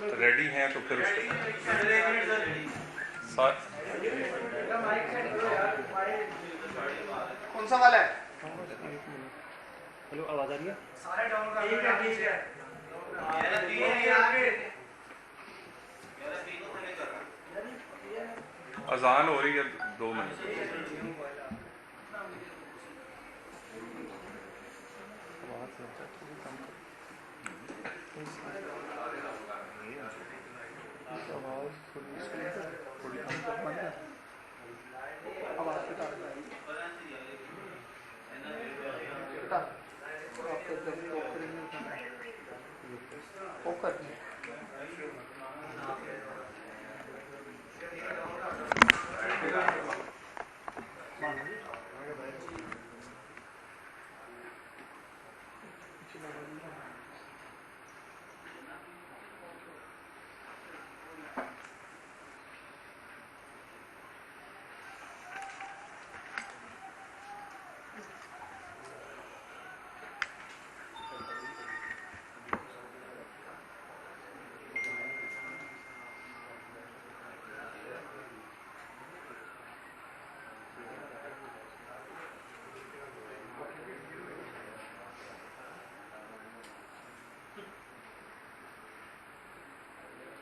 Ready हैं तो फिर कौन सा वाला है? हेलो, आवाज आ रही है? सारे डाउन कर ठीक है अजान हो रही है 2 मिनट।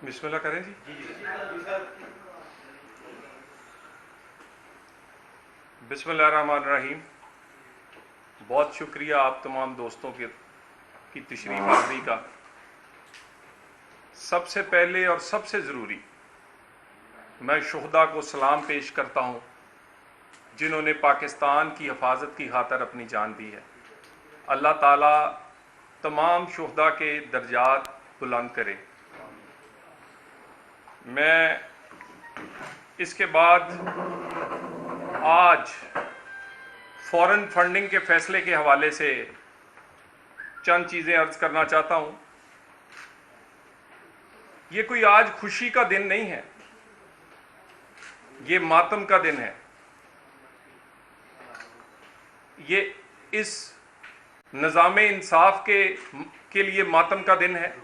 बिस्मिल्लाह करें जी। बिस्मिल्लाहिर्रहमानिर्रहीम। बहुत शुक्रिया आप तमाम दोस्तों की तशरीफ आवरी का। सबसे पहले और सबसे ज़रूरी मैं शुहदा को सलाम पेश करता हूँ जिन्होंने पाकिस्तान की हिफाजत की खातिर अपनी जान दी है। अल्लाह ताला तमाम शुहदा के दर्जात बुलंद करे। मैं इसके बाद आज फॉरेन फंडिंग के फैसले के हवाले से चंद चीज़ें अर्ज करना चाहता हूँ। ये कोई आज खुशी का दिन नहीं है, ये मातम का दिन है। ये इस निज़ामे इंसाफ के लिए मातम का दिन है।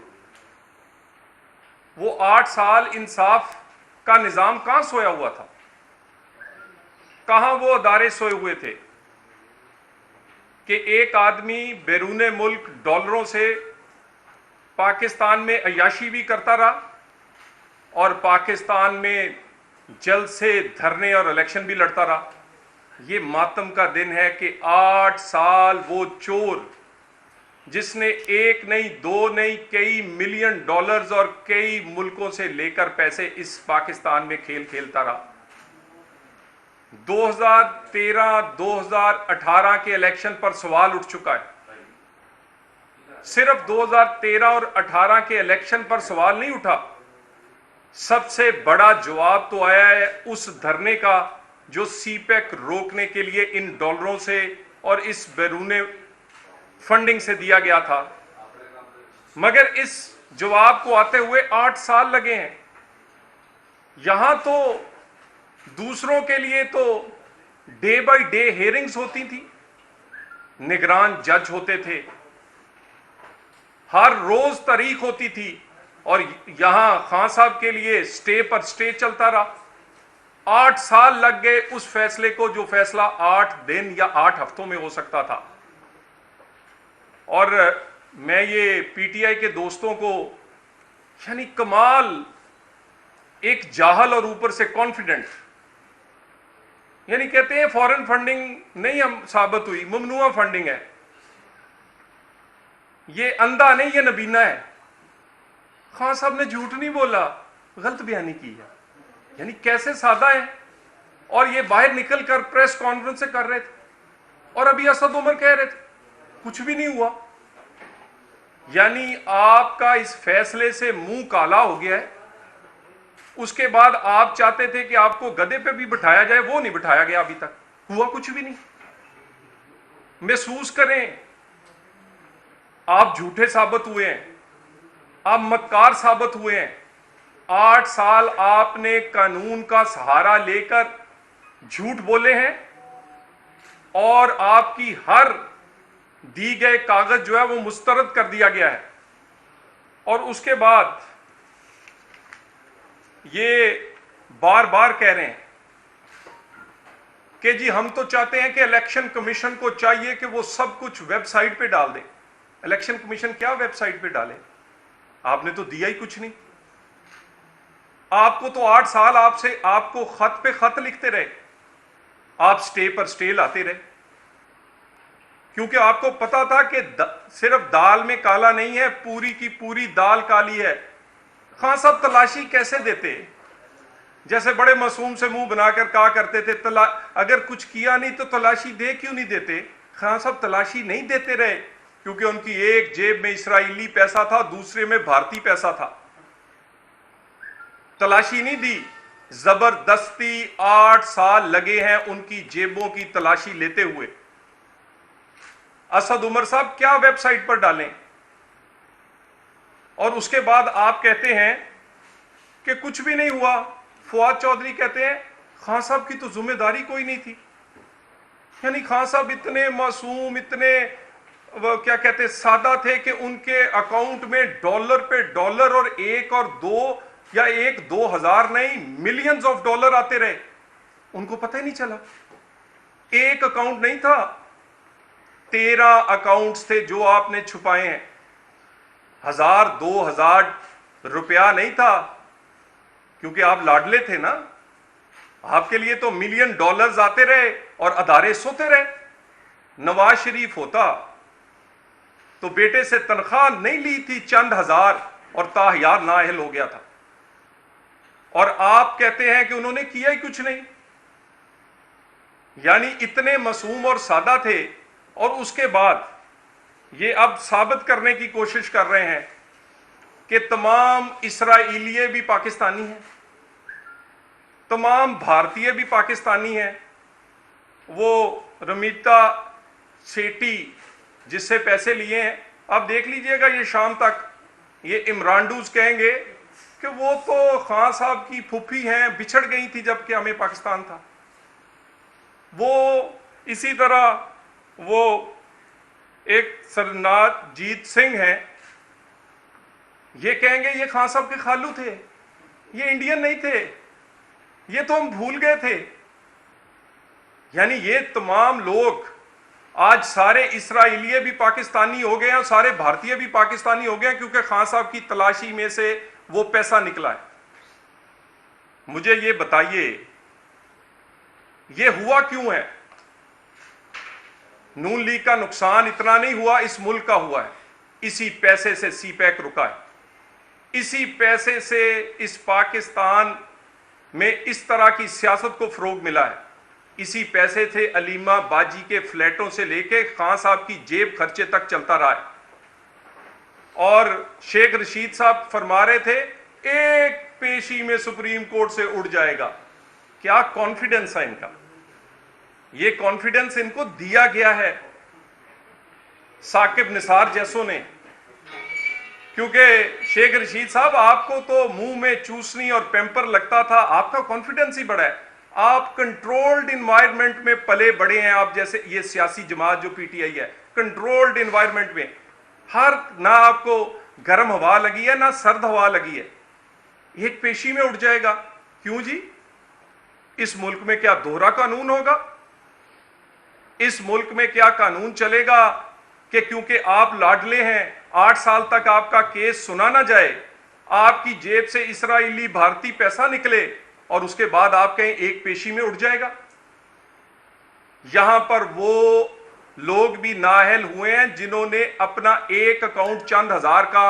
वो 8 साल इंसाफ का निज़ाम कहाँ सोया हुआ था? कहाँ वो अदारे सोए हुए थे कि एक आदमी बैरून मुल्क डॉलरों से पाकिस्तान में अय्याशी भी करता रहा और पाकिस्तान में जल्द से धरने और इलेक्शन भी लड़ता रहा। ये मातम का दिन है कि 8 साल वो चोर जिसने 1 नहीं 2 नहीं कई मिलियन डॉलर्स और कई मुल्कों से लेकर पैसे इस पाकिस्तान में खेल खेलता रहा। 2013-2018 के इलेक्शन पर सवाल उठ चुका है। सिर्फ 2013 और 18 के इलेक्शन पर सवाल नहीं उठा, सबसे बड़ा जवाब तो आया है उस धरने का जो सीपैक रोकने के लिए इन डॉलरों से और इस बैरून फंडिंग से दिया गया था। मगर इस जवाब को आते हुए 8 साल लगे हैं। यहां तो दूसरों के लिए तो डे बाय डे हेयरिंग्स होती थी, निगरान जज होते थे, हर रोज तारीख होती थी और यहां खान साहब के लिए स्टे पर स्टे चलता रहा। 8 साल लग गए उस फैसले को जो फैसला 8 दिन या 8 हफ्तों में हो सकता था। और मैं ये पीटीआई के दोस्तों को यानी कमाल एक जाहल और ऊपर से कॉन्फिडेंट, यानी कहते हैं फॉरेन फंडिंग नहीं हम साबित हुई, ममनुआ फंडिंग है, ये अंधा नहीं ये नबीना है। खान साहब ने झूठ नहीं बोला, गलत बयानी की है, यानी कैसे सादा है। और ये बाहर निकल कर प्रेस कॉन्फ्रेंस से कर रहे थे और अभी असद उमर कह रहे थे कुछ भी नहीं हुआ। यानी आपका इस फैसले से मुंह काला हो गया है। उसके बाद आप चाहते थे कि आपको गधे पे भी बिठाया जाए, वो नहीं बिठाया गया, अभी तक हुआ कुछ भी नहीं। महसूस करें आप झूठे साबित हुए हैं, आप मक्कार साबित हुए हैं। 8 साल आपने कानून का सहारा लेकर झूठ बोले हैं और आपकी हर दी गए कागज जो है वो मुस्तरद कर दिया गया है। और उसके बाद ये बार बार कह रहे हैं कि जी हम तो चाहते हैं कि इलेक्शन कमीशन को चाहिए कि वो सब कुछ वेबसाइट पे डाल दे। इलेक्शन कमीशन क्या वेबसाइट पे डाले? आपने तो दिया ही कुछ नहीं। आपको तो 8 साल आपको खत पे खत लिखते रहे, आप स्टे पर स्टे लाते रहे, क्योंकि आपको पता था कि सिर्फ दाल में काला नहीं है, पूरी की पूरी दाल काली है। खान साहब तलाशी कैसे देते? जैसे बड़े मासूम से मुंह बनाकर कहा करते थे अगर कुछ किया नहीं तो तलाशी दे क्यों नहीं देते? खान साहब तलाशी नहीं देते रहे क्योंकि उनकी एक जेब में इस्राएली पैसा था, दूसरे में भारतीय पैसा था। तलाशी नहीं दी, जबरदस्ती 8 साल लगे हैं उनकी जेबों की तलाशी लेते हुए। असद उमर साहब क्या वेबसाइट पर डालें? और उसके बाद आप कहते हैं कि कुछ भी नहीं हुआ। फवाद चौधरी कहते हैं खान साहब की तो जिम्मेदारी कोई नहीं थी। यानी खान साहब इतने मासूम, इतने क्या कहते सादा थे कि उनके अकाउंट में डॉलर पे डॉलर और 1 और 2 या 1-2 हजार नहीं, मिलियंस ऑफ डॉलर आते रहे, उनको पता ही नहीं चला। एक अकाउंट नहीं था, 13 अकाउंट्स थे जो आपने छुपाए हैं। 1000-2000 रुपया नहीं था, क्योंकि आप लाडले थे ना। आपके लिए तो मिलियन डॉलर्स आते रहे और अदारे सोते रहे। नवाज शरीफ होता तो बेटे से तनख्वाह नहीं ली थी चंद हजार और ताहयार नाअहल हो गया था। और आप कहते हैं कि उन्होंने किया ही कुछ नहीं। यानी इतने मासूम और सादा थे, और उसके बाद ये अब साबित करने की कोशिश कर रहे हैं कि तमाम इस्राएली भी पाकिस्तानी हैं, तमाम भारतीय भी पाकिस्तानी हैं। वो रमीता सेठी जिससे पैसे लिए हैं, अब देख लीजिएगा ये शाम तक ये इमरानडूज कहेंगे कि वो तो खान साहब की फूफी हैं, बिछड़ गई थी जबकि हमें पाकिस्तान था। वो इसी तरह वो एक सरनाजीत सिंह हैं, ये कहेंगे ये खान साहब के खालू थे, ये इंडियन नहीं थे, ये तो हम भूल गए थे। यानी ये तमाम लोग आज सारे इस्राएली भी पाकिस्तानी हो गए हैं और सारे भारतीय भी पाकिस्तानी हो गए हैं, क्योंकि खान साहब की तलाशी में से वो पैसा निकला है। मुझे ये बताइए ये हुआ क्यों है? नून लीग का नुकसान इतना नहीं हुआ, इस मुल्क का हुआ है। इसी पैसे से सीपैक रुका है, इसी पैसे से इस पाकिस्तान में इस तरह की सियासत को फरोग मिला है। इसी पैसे से अलीमा बाजी के फ्लैटों से लेके खान साहब की जेब खर्चे तक चलता रहा है। और शेख रशीद साहब फरमा रहे थे एक पेशी में सुप्रीम कोर्ट से उड़ जाएगा। क्या कॉन्फिडेंस है इनका? ये कॉन्फिडेंस इनको दिया गया है साकिब निसार जैसों ने, क्योंकि शेख रशीद साहब आपको तो मुंह में चूसनी और पेम्पर लगता था, आपका कॉन्फिडेंस ही बड़ा है। आप कंट्रोल्ड इन्वायरमेंट में पले बड़े हैं। आप जैसे ये सियासी जमात जो पीटीआई है, कंट्रोल्ड इन्वायरमेंट में ना आपको गर्म हवा लगी है ना सर्द हवा लगी है, एक पेशी में उड़ जाएगा। क्यों जी? इस मुल्क में क्या दोहरा कानून होगा? इस मुल्क में क्या कानून चलेगा कि क्योंकि आप लाडले हैं 8 साल तक आपका केस सुना ना जाए, आपकी जेब से इस्राएली भारतीय पैसा निकले और उसके बाद आप कहें एक पेशी में उड़ जाएगा? यहां पर वो लोग भी नाअहल हुए हैं जिन्होंने अपना एक अकाउंट चंद हजार का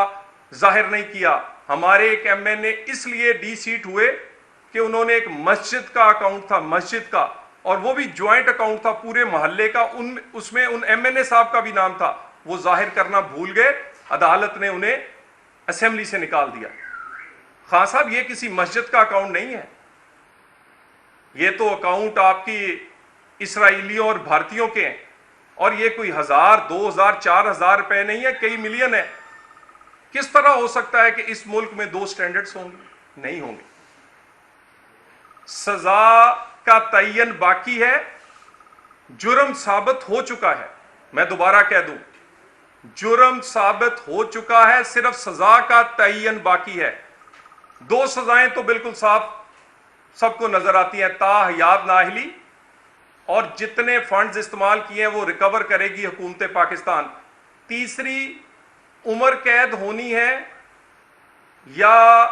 जाहिर नहीं किया। हमारे एक एमएनए इसलिए डी-सीट हुए कि उन्होंने एक मस्जिद का अकाउंट था, मस्जिद का, और वो भी ज्वाइंट अकाउंट था पूरे मोहल्ले का, उसमें उन एमएनए साहब का भी नाम था। वो जाहिर करना भूल गए, अदालत ने उन्हें असेंबली से निकाल दिया। खान साहब ये किसी मस्जिद का अकाउंट नहीं है, ये तो अकाउंट आपकी इस्राएलियों और भारतीयों के हैं। और ये कोई 1000, 2000, 4000 रुपए नहीं है, कई मिलियन है। किस तरह हो सकता है कि इस मुल्क में 2 स्टैंडर्ड्स होंगे? नहीं होंगे। सजा का तयन बाकी है, जुर्म साबित हो चुका है। मैं दोबारा कह दूं, जुर्म साबित हो चुका है, सिर्फ सजा का तयन बाकी है। दो सजाएं तो बिल्कुल साफ सबको नजर आती हैं, ताहयात नाअहली, और जितने फंड्स इस्तेमाल किए हैं वो रिकवर करेगी हुकूमत पाकिस्तान। तीसरी, उम्र कैद होनी है या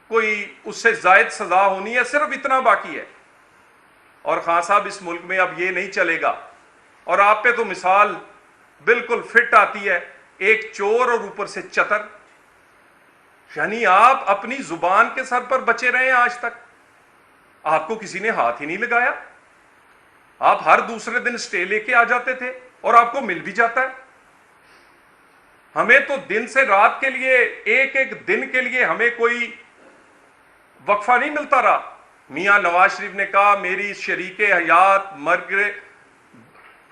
कोई उससे जायद सजा होनी है, सिर्फ इतना बाकी है। और खान साहब इस मुल्क में अब ये नहीं चलेगा। और आप पे तो मिसाल बिल्कुल फिट आती है, एक चोर और ऊपर से चतर। यानी आप अपनी जुबान के सर पर बचे रहे हैं आज तक, आपको किसी ने हाथ ही नहीं लगाया। आप हर दूसरे दिन स्टे लेके आ जाते थे और आपको मिल भी जाता है। हमें तो दिन से रात के लिए, एक एक दिन के लिए हमें कोई वक्फा नहीं मिलता रहा। मियां नवाज शरीफ ने कहा मेरी शरीके हयात मर्ग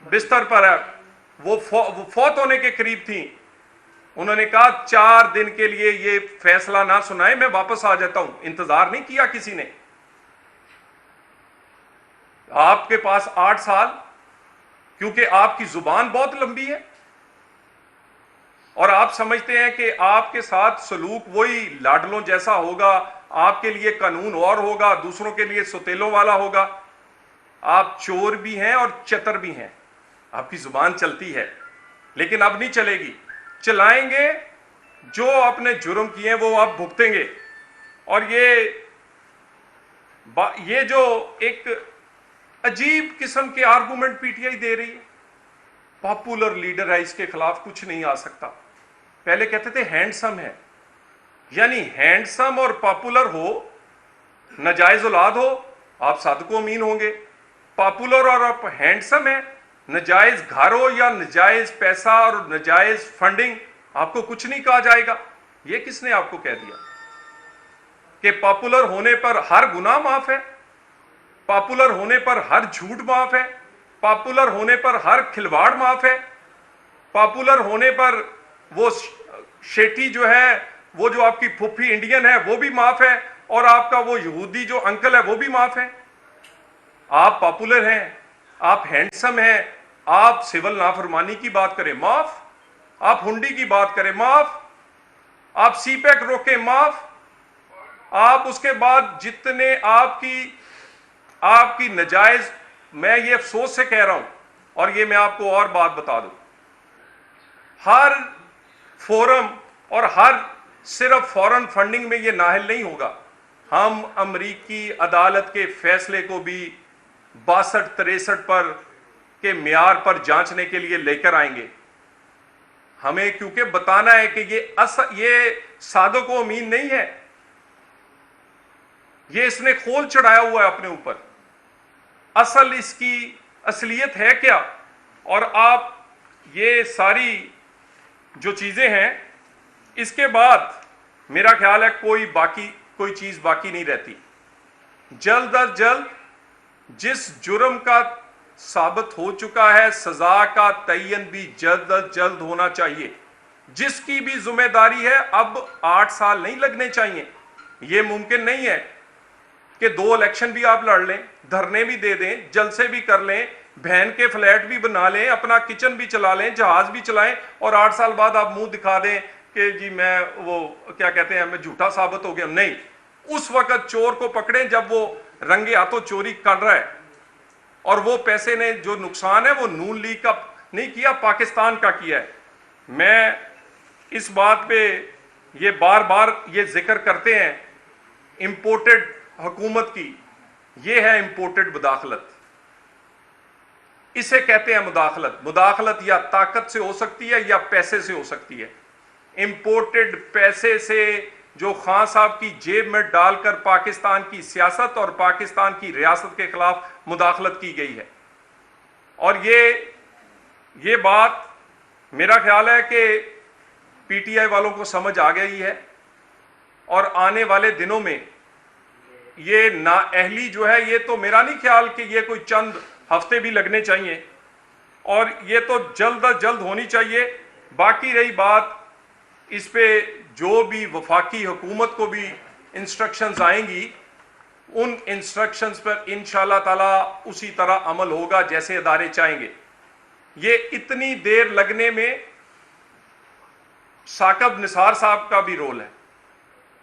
बिस्तर पर है, वो फौत होने के करीब थी। उन्होंने कहा 4 दिन के लिए ये फैसला ना सुनाए, मैं वापस आ जाता हूं। इंतजार नहीं किया किसी ने। आपके पास 8 साल, क्योंकि आपकी जुबान बहुत लंबी है और आप समझते हैं कि आपके साथ सलूक वही लाडलों जैसा होगा, आपके लिए कानून और होगा, दूसरों के लिए सुतेलों वाला होगा। आप चोर भी हैं और चतर भी हैं। आपकी जुबान चलती है, लेकिन अब नहीं चलेगी। चलाएंगे, जो अपने जुर्म किए वो आप भुगतेंगे। और ये जो एक अजीब किस्म के आर्गुमेंट पीटीआई दे रही है, पॉपुलर लीडर है, इसके खिलाफ कुछ नहीं आ सकता। पहले कहते थे हैंडसम है, यानी हैंडसम और पॉपुलर हो, नाजायज औलाद हो, आप सादको अमीन होंगे। पॉपुलर और आप हैंडसम है, नाजायज घर हो या नाजायज पैसा और नाजायज फंडिंग, आपको कुछ नहीं कहा जाएगा। यह किसने आपको कह दिया कि पॉपुलर होने पर हर गुनाह माफ है, पॉपुलर होने पर हर झूठ माफ है, पॉपुलर होने पर हर खिलवाड़ माफ है, पॉपुलर होने पर वो शेटी जो है, वो जो आपकी फुफ्फी इंडियन है वो भी माफ है, और आपका वो यहूदी जो अंकल है वो भी माफ है। आप पॉपुलर हैं, आप हैंडसम हैं, आप सिविल नाफरमानी की बात करें माफ, आप हुंडी की बात करें माफ, आप सीपैक रोके माफ, आप उसके बाद जितने आपकी नजायज, मैं ये अफसोस से कह रहा हूं, और ये मैं आपको और बात बता दूं, हर फोरम और हर सिर्फ फॉरेन फंडिंग में ये नाहिल नहीं होगा। हम अमरीकी अदालत के फैसले को भी 62-63 पर के म्यार पर जांचने के लिए लेकर आएंगे। हमें क्योंकि बताना है कि ये सादको अमीन नहीं है, ये इसने खोल चढ़ाया हुआ है अपने ऊपर। असल इसकी असलियत है क्या? और आप ये सारी जो चीजें हैं, इसके बाद मेरा ख्याल है कोई चीज बाकी नहीं रहती। जल्द अज जल्द जिस जुर्म का साबित हो चुका है, सजा का तयन भी जल्द अज जल्द होना चाहिए। जिसकी भी जिम्मेदारी है, अब 8 साल नहीं लगने चाहिए। यह मुमकिन नहीं है कि 2 इलेक्शन भी आप लड़ लें, धरने भी दे दें, जलसे भी कर लें, बहन के फ्लैट भी बना लें, अपना किचन भी चला लें, जहाज भी चलाएं, और 8 साल बाद आप मुंह दिखा दें कि जी मैं वो क्या कहते हैं, मैं झूठा साबित हो गया। नहीं, उस वक्त चोर को पकड़ें जब वो रंगे हाथों चोरी कर रहा है, और वो पैसे ने जो नुकसान है वो नून लीग का नहीं किया, पाकिस्तान का किया है। मैं इस बात पे ये बार बार ये जिक्र करते हैं इंपोर्टेड हुकूमत की, ये है इंपोर्टेड मुदाखलत। इसे कहते हैं मुदाखलत। मुदाखलत या ताकत से हो सकती है या पैसे से हो सकती है। इंपोर्टेड पैसे से जो खान साहब की जेब में डालकर पाकिस्तान की सियासत और पाकिस्तान की रियासत के खिलाफ मुदाखलत की गई है। और ये बात मेरा ख्याल है कि पीटीआई वालों को समझ आ गई है, और आने वाले दिनों में ये नाअहली जो है, ये तो मेरा नहीं ख्याल कि ये कोई चंद हफ्ते भी लगने चाहिए, और ये तो जल्द अज जल्द होनी चाहिए। बाकी रही बात, इस पे जो भी वफाकी हुकूमत को भी इंस्ट्रक्शंस आएंगी, उन इंस्ट्रक्शंस पर इंशाअल्लाह ताला उसी तरह अमल होगा जैसे अदारे चाहेंगे। ये इतनी देर लगने में साकब निसार साहब का भी रोल है।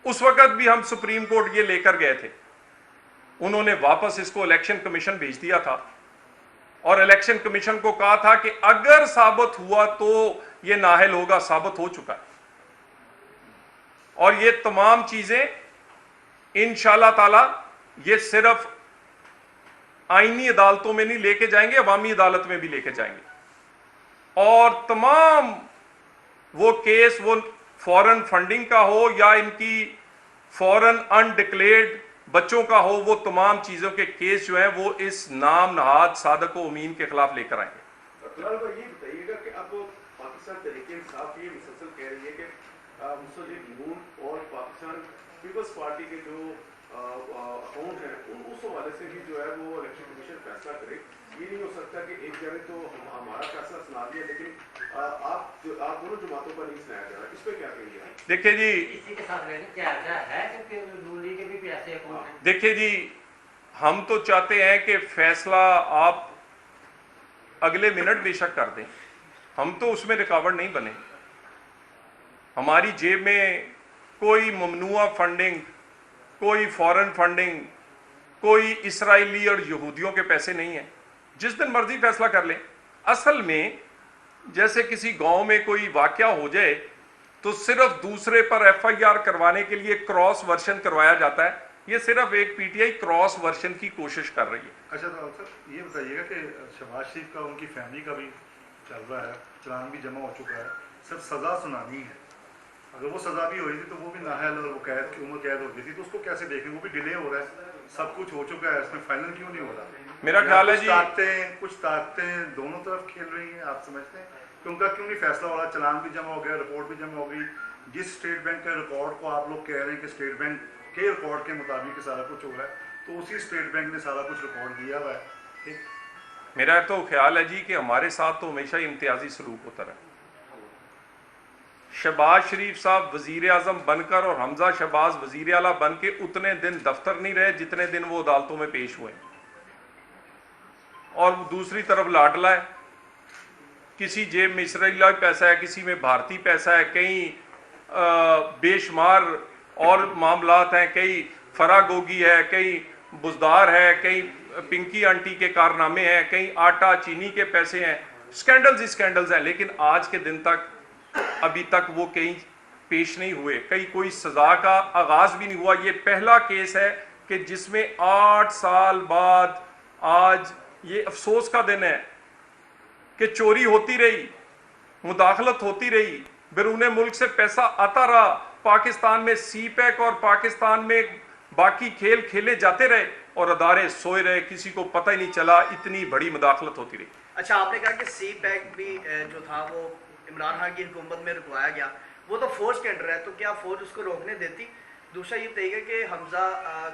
उस वक्त भी हम सुप्रीम कोर्ट ये लेकर गए थे, उन्होंने वापस इसको इलेक्शन कमीशन भेज दिया था और इलेक्शन कमीशन को कहा था कि अगर साबित हुआ तो ये नाअहल होगा, साबित हो चुका है। और ये तमाम चीजें इंशाअल्लाह ताला ये सिर्फ आईनी अदालतों में नहीं लेके जाएंगे, अवामी अदालत में भी लेके जाएंगे। और तमाम वो केस, वो फॉरेन फंडिंग का हो या इनकी फॉरेन अनडिक्लेयर्ड बच्चों का हो, वो तमाम चीजों के केस जो हैं वो इस नाम नहाद सादक व अमीन के खिलाफ लेकर आएंगे। फिलहाल भाई ये बताइएगा कि अब पाकिस्तान तहरीक इंसाफ ये मुसलसल कह रही है कि मुस्लिम नून और पाकिस्तान पीपल्स पार्टी के जो अकाउंट है उस हवाले से भी जो है वो इलेक्शन कमीशन फैसला करे। ये नहीं हो सकता कि एक जगह तो हमारा फैसला सुना दिया लेकिन आप दोनों जमातों पर नहीं सुनाया जा रहा, इस पर क्या कहिए? देखिए जी, इसी के साथ क्या है क्योंकि नून लीग के भी पैसे अकाउंट हैं। देखिए जी, हम तो चाहते हैं कि फैसला आप अगले मिनट बेशक कर दें, हम तो उसमें रुकावट नहीं बने। हमारी जेब में कोई ममनुआ फंडिंग, कोई फॉरेन फंडिंग, कोई इसराइली और यहूदियों के पैसे नहीं हैं। जिस दिन मर्जी फैसला कर लें। असल में जैसे किसी गांव में कोई वाकया हो जाए तो सिर्फ दूसरे पर एफआईआर करवाने के लिए क्रॉस वर्जन करवाया जाता है। ये सिर्फ एक पीटीआई क्रॉस वर्जन की कोशिश कर रही है। अच्छा तो सर ये बताइएगा कि शहबाज शरीफ का, उनकी फैमिली का भी चल रहा है, चालान भी जमा हो चुका है, सिर्फ सज़ा सुनानी है। अगर वो सज़ा भी हो रही थी तो वो भी नाअहल और वो कैद की उम्र कैद हो गई थी, तो उसको कैसे देखें? वो भी डिले हो रहा है, सब कुछ हो चुका है, इसमें फाइनल क्यों नहीं हो रहा? मेरा ख्याल है जी, कुछ ताकतें दोनों तरफ खेल रही हैं, आप समझते हैं कि उनका क्यों नहीं फैसला हो रहा? चालान भी जमा हो गया, रिपोर्ट भी जमा हो गई। जिस स्टेट बैंक के रिकॉर्ड को आप लोग कह रहे हैं कि स्टेट बैंक के रिकॉर्ड के मुताबिक सारा कुछ हो रहा है, तो उसी स्टेट बैंक ने सारा कुछ रिकॉर्ड दिया हुआ है। ठीक, मेरा तो ख्याल है जी कि हमारे साथ तो हमेशा ही इम्तियाजी सलूक होता रहा। शहबाज शरीफ साहब वजीर आजम बनकर और हमजा शहबाज वजीर आला बन के उतने दिन दफ्तर नहीं रहे जितने दिन वो अदालतों में पेश हुए। और दूसरी तरफ लाडला है, किसी जेब में इसराइली पैसा है, किसी में भारतीय पैसा है, कहीं बेशुमार और मामलात हैं, कई फरागोगी है, कई बुजदार है, कई पिंकी आंटी के कारनामे हैं, कहीं आटा चीनी के पैसे हैं। स्कैंडल्स ही स्कैंडल्स हैं, लेकिन आज के दिन तक अभी तक वो कहीं पेश नहीं हुए, कहीं कोई सजा का आगाज भी नहीं हुआ। ये पहला केस है कि जिसमें 8 साल बाद आज ये अफसोस का दिन है कि चोरी होती रही, मुदाखलत होती रही, बैरून मुल्क से पैसा आता रहा, पाकिस्तान में सीपैक और पाकिस्तान में बाकी खेल खेले जाते रहे और अदारे सोए रहे, किसी को पता ही नहीं चला, इतनी बड़ी मुदाखलत होती रही। अच्छा, आपने कहा कि सी पैक भी जो था वो इमरान खान की हुकूमत में रुकवाया गया, वो तो फौज के अंडर है, तो क्या फौज उसको रोकने देती? दूसरा ये बताइएगा कि हमजा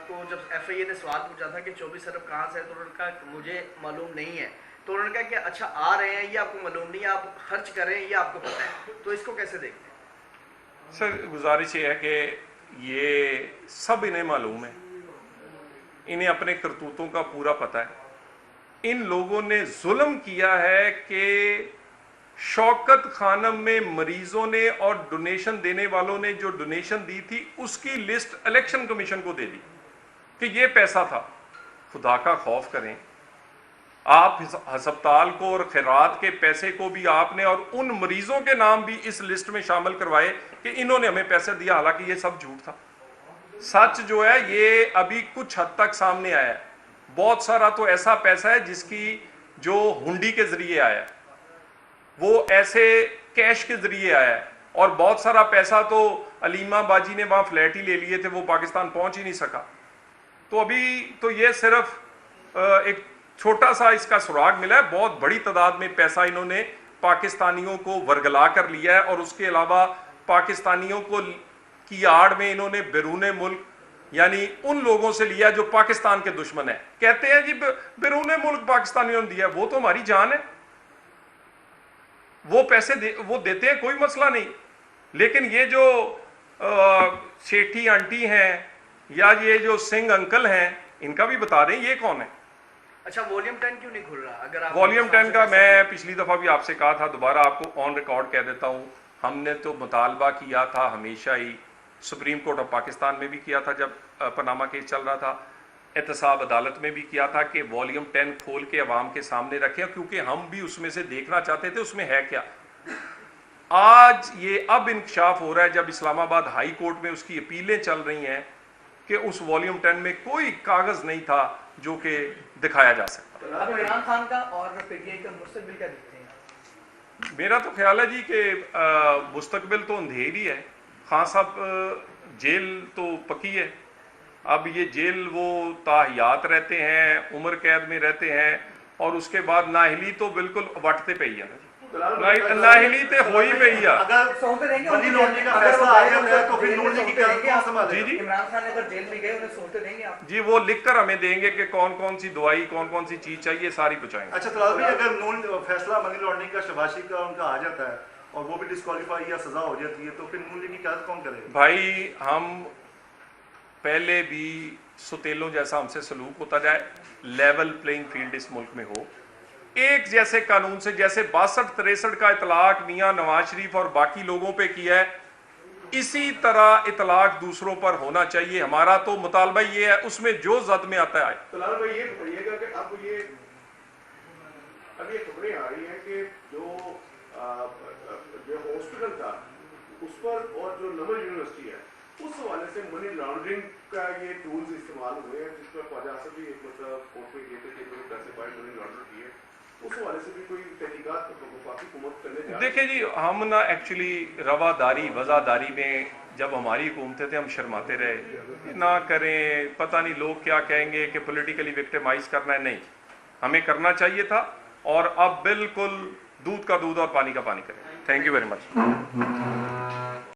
को जब एफआईए ने सवाल पूछा था कि 24 अरब कहाँ से है, तो उन्होंने कहा मुझे मालूम नहीं है। तो उन्होंने कहा कि अच्छा आ रहे हैं, ये आपको मालूम नहीं है, आप खर्च कर रहे हैं, ये आपको पता है, तो इसको कैसे देखते हैं? सर गुजारिश ये है कि ये सब इन्हें मालूम है, इन्हें अपने करतूतों का पूरा पता है। इन लोगों ने जुल्म किया है कि शौकत खानम में मरीजों ने और डोनेशन देने वालों ने जो डोनेशन दी थी उसकी लिस्ट इलेक्शन कमीशन को दे दी कि ये पैसा था। खुदा का खौफ करें, आप हस्पताल को और खैरात के पैसे को भी आपने और उन मरीजों के नाम भी इस लिस्ट में शामिल करवाए कि इन्होंने हमें पैसे दिया, हालांकि ये सब झूठ था। सच जो है ये अभी कुछ हद तक सामने आया है। बहुत सारा तो ऐसा पैसा है जिसकी जो हुंडी के जरिए आया है, वो ऐसे कैश के जरिए आया है, और बहुत सारा पैसा तो अलीमा बाजी ने वहां फ्लैट ही ले लिए थे, वो पाकिस्तान पहुंच ही नहीं सका। तो अभी तो ये सिर्फ एक छोटा सा इसका सुराग मिला है, बहुत बड़ी तादाद में पैसा इन्होंने पाकिस्तानियों को वर्गला कर लिया है, और उसके अलावा पाकिस्तानियों को की आड़ में इन्होंने बैरून मुल्क यानी उन लोगों से लिया जो पाकिस्तान के दुश्मन है। कहते हैं जी बैरून मुल्क पाकिस्तानियों ने दिया, वो तो हमारी जान है, वो पैसे वो देते हैं, कोई मसला नहीं। लेकिन ये जो सेठी आंटी हैं या ये जो सिंह अंकल हैं, इनका भी बता दें ये कौन है। अच्छा, वॉल्यूम 10 क्यों नहीं खुल रहा? अगर आप वॉल्यूम 10 का मैं पिछली दफा भी आपसे कहा था, दोबारा आपको ऑन रिकॉर्ड कह देता हूं। हमने तो मुतालबा किया था हमेशा ही सुप्रीम कोर्ट ऑफ पाकिस्तान में भी किया था जब पनामा केस चल रहा था, एहतसाब अदालत में भी किया था कि वॉल्यूम 10 खोल के अवाम के सामने रखें, क्योंकि हम भी उसमें से देखना चाहते थे उसमें है क्या। आज ये अब इंकशाफ हो रहा है जब इस्लामाबाद हाई कोर्ट में उसकी अपीलें चल रही हैं कि उस वॉल्यूम 10 में कोई कागज नहीं था जो कि दिखाया जा सकता। अब इमरान खान का और पीटीआई का मुस्तकबिल क्या दिखते हैं? मेरा तो ख्याल है जी कि मुस्तकबिल तो अंधेर ही है। खान साहब जेल तो पकी है, अब ये जेल वो ताहियात रहते हैं, उम्र कैद में रहते हैं, और उसके बाद नाहली तो बिल्कुल वटते पे ही है, नाहली तो हो ही पे ही है। अगर सौंपे देंगे मनी लॉन्ड्रिंग का फैसला आ जाता है तो फिर नून लीग की क़यादत कौन संभालेगा? जी जी इमरान खान अगर जेल में गए उन्हें सौंपे देंगे आप? जी, वो लिखकर हमें देंगे कि कौन कौन सी दवाई, कौन कौन सी चीज चाहिए, सारी पहुंचाएंगे। अच्छा तलाल भाई, अगर नून फैसला मनी लॉन्ड्रिंग का शबाशी का उनका आ जाता है और वो भी डिस्क्वालीफाई या सजा हो जाती है तो फिर नून लीग की क़यादत कौन करेगा? भाई हम पहले भी सुतेलों जैसा हमसे सलूक होता जाए, लेवल प्लेइंग फील्ड इस मुल्क में हो, एक जैसे कानून से, जैसे 62-63 का इतलाक मियां नवाज शरीफ और बाकी लोगों पे किया है, इसी तरह इतलाक दूसरों पर होना चाहिए। हमारा तो मुतालबा ये है, उसमें जो जद में आता है। तलाल भाई ये बताइएगा कि अब ये खबरें आ रही हैं कि जो हॉस्पिटल था उस पर और जो नमल यूनिवर्सिटी है उस हवाले से मनी लॉन्ड्रिंग का ये टूल्स इस्तेमाल हुए हैं, जिस पर ख्वाजा आसिफ भी एक मतलब कोर्ट में गए थे कि कोई क्लासिफाइड मनी लॉन्ड्रिंग की है, उस हवाले से भी कोई तहकीकात वफाकी हुकूमत करने जा रही है? देखिए जी, हम ना एक्चुअली रवादारी वज़ादारी में जब हमारी हुकूमतें थे हम शर्माते रहे, ना करें, पता नहीं लोग क्या कहेंगे कि पॉलिटिकली विक्टिमाइज करना है। नहीं, हमें करना चाहिए था, और अब बिल्कुल दूध का दूध और पानी का पानी करें। Thank you very much.